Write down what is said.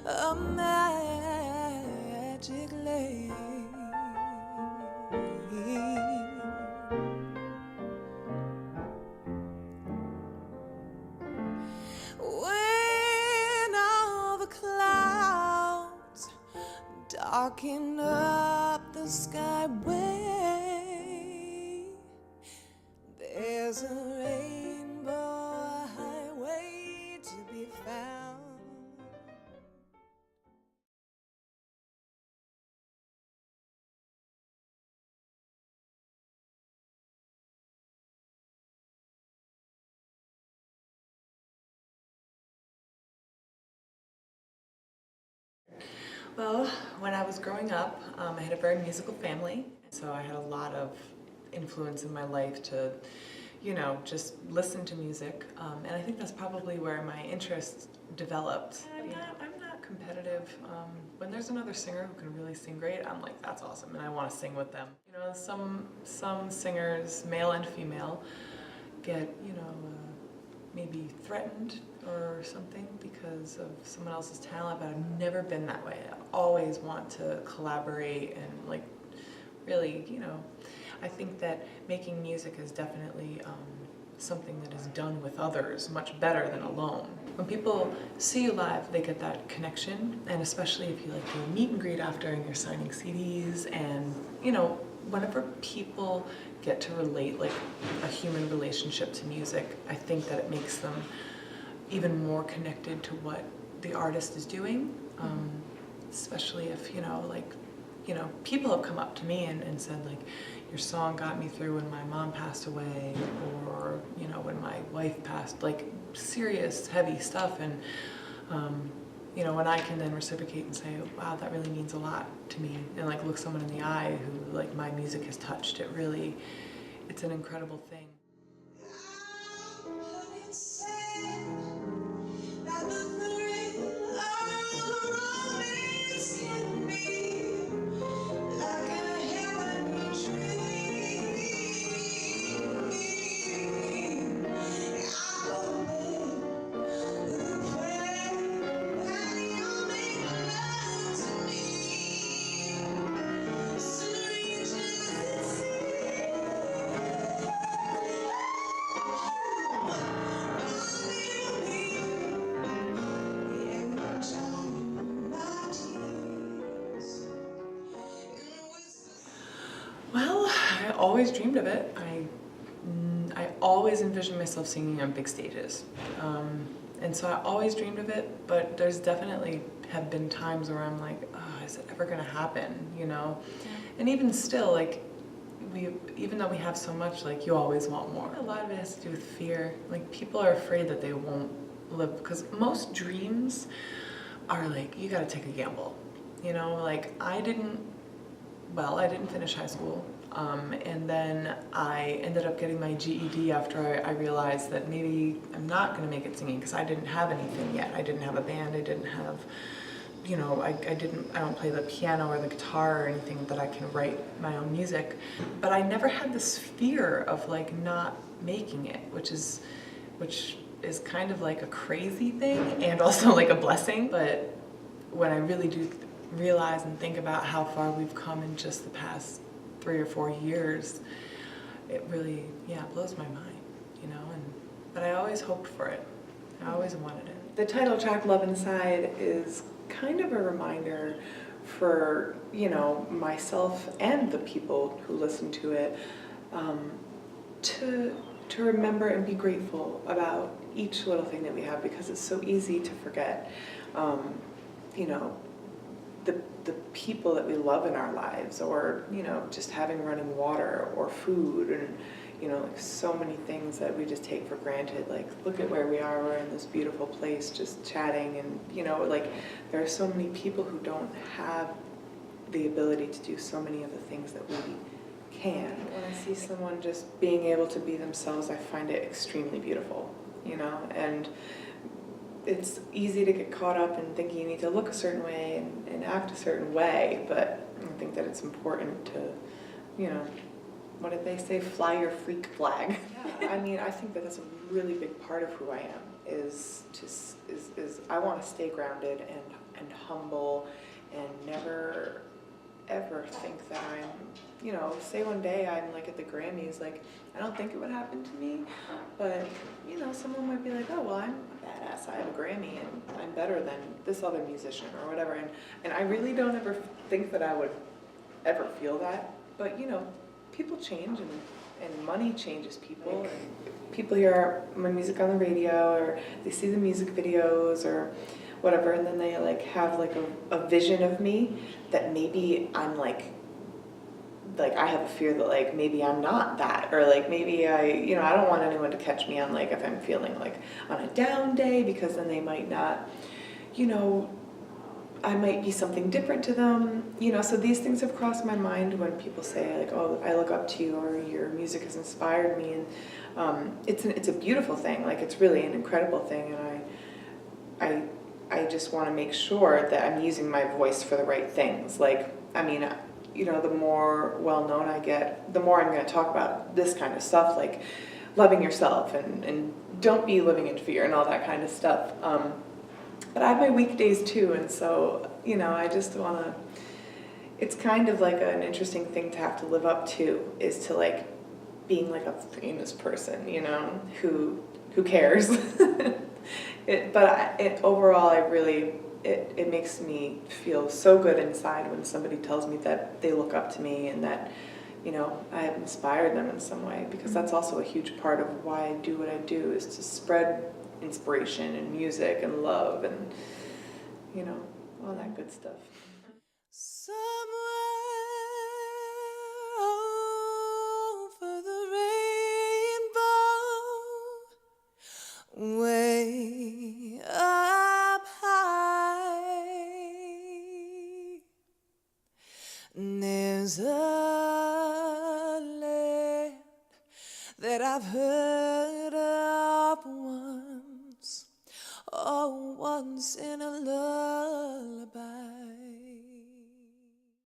a magic lake. When all the clouds darken up the skyway, there's a rainbow highway to be found. Well, when I was growing up, I had a very musical family, so I had a lot of influence in my life to, just listen to music, and I think that's probably where my interest developed. I'm not competitive. When there's another singer who can really sing great, I'm like, that's awesome, and I want to sing with them. Some singers, male and female, get, maybe threatened or something because of someone else's talent, but I've never been that way. I always want to collaborate and really, I think that making music is definitely something that is done with others much better than alone. When people see you live, they get that connection, and especially if you do a meet and greet after and you're signing CDs, and whenever people get to relate a human relationship to music, I think that it makes them even more connected to what the artist is doing, especially if, people have come up to me and said, your song got me through when my mom passed away, or, when my wife passed, serious, heavy stuff, and, when I can then reciprocate and say, wow, that really means a lot to me, and look someone in the eye who my music has touched, it's an incredible thing. Well, I always dreamed of it. I always envisioned myself singing on big stages. And so I always dreamed of it, but there's definitely have been times where I'm like, oh, is it ever gonna happen, Yeah. And even still, even though we have so much, you always want more. A lot of it has to do with fear. People are afraid that they won't live, because most dreams are you gotta take a gamble. I didn't finish high school, and then I ended up getting my GED after I realized that maybe I'm not going to make it singing, because I didn't have anything yet. I didn't have a band, I didn't have, I don't play the piano or the guitar or anything that I can write my own music, but I never had this fear of not making it, which is kind of a crazy thing and also a blessing. But when I really do realize and think about how far we've come in just the past 3 or 4 years, it really, blows my mind, but I always hoped for it. I always wanted it. The title track, Love Inside, is kind of a reminder for, myself and the people who listen to it, to remember and be grateful about each little thing that we have, because it's so easy to forget, the people that we love in our lives, or just having running water or food, and so many things that we just take for granted. Look at where we are, we're in this beautiful place just chatting, and there are so many people who don't have the ability to do so many of the things that we can. When I see someone just being able to be themselves, I find it extremely beautiful, and it's easy to get caught up in thinking you need to look a certain way and act a certain way, but I think that it's important to, what did they say? Fly your freak flag. Yeah, I mean, I think that's a really big part of who I am. Is I want to stay grounded and humble, and never ever think that I'm, say one day I'm like at the Grammys, like I don't think it would happen to me, but someone might be like, oh well, I'm a badass, I have a Grammy and I'm better than this other musician or whatever, and I really don't ever think that I would ever feel that, but people change, and money changes people, and people hear my music on the radio or they see the music videos or whatever, and then they like have like a vision of me that maybe I'm like I have a fear that like maybe I'm not that, or like maybe I don't want anyone to catch me on like if I'm feeling like on a down day, because then they might not, I might be something different to them, so these things have crossed my mind when people say like, oh, I look up to you, or your music has inspired me, and it's a beautiful thing, like it's really an incredible thing, and I just want to make sure that I'm using my voice for the right things. Like, I mean, the more well-known I get, the more I'm going to talk about this kind of stuff, like loving yourself and don't be living in fear and all that kind of stuff. But I have my weekdays too, and so, I just want to, it's kind of like an interesting thing to have to live up to, is to like being like a famous person, who cares. Overall, it makes me feel so good inside when somebody tells me that they look up to me and that, I have inspired them in some way, because that's also a huge part of why I do what I do, is to spread inspiration and music and love and, all that good stuff. Somewhere over the rainbow, way up high, there's a land that I've heard of once, oh, once in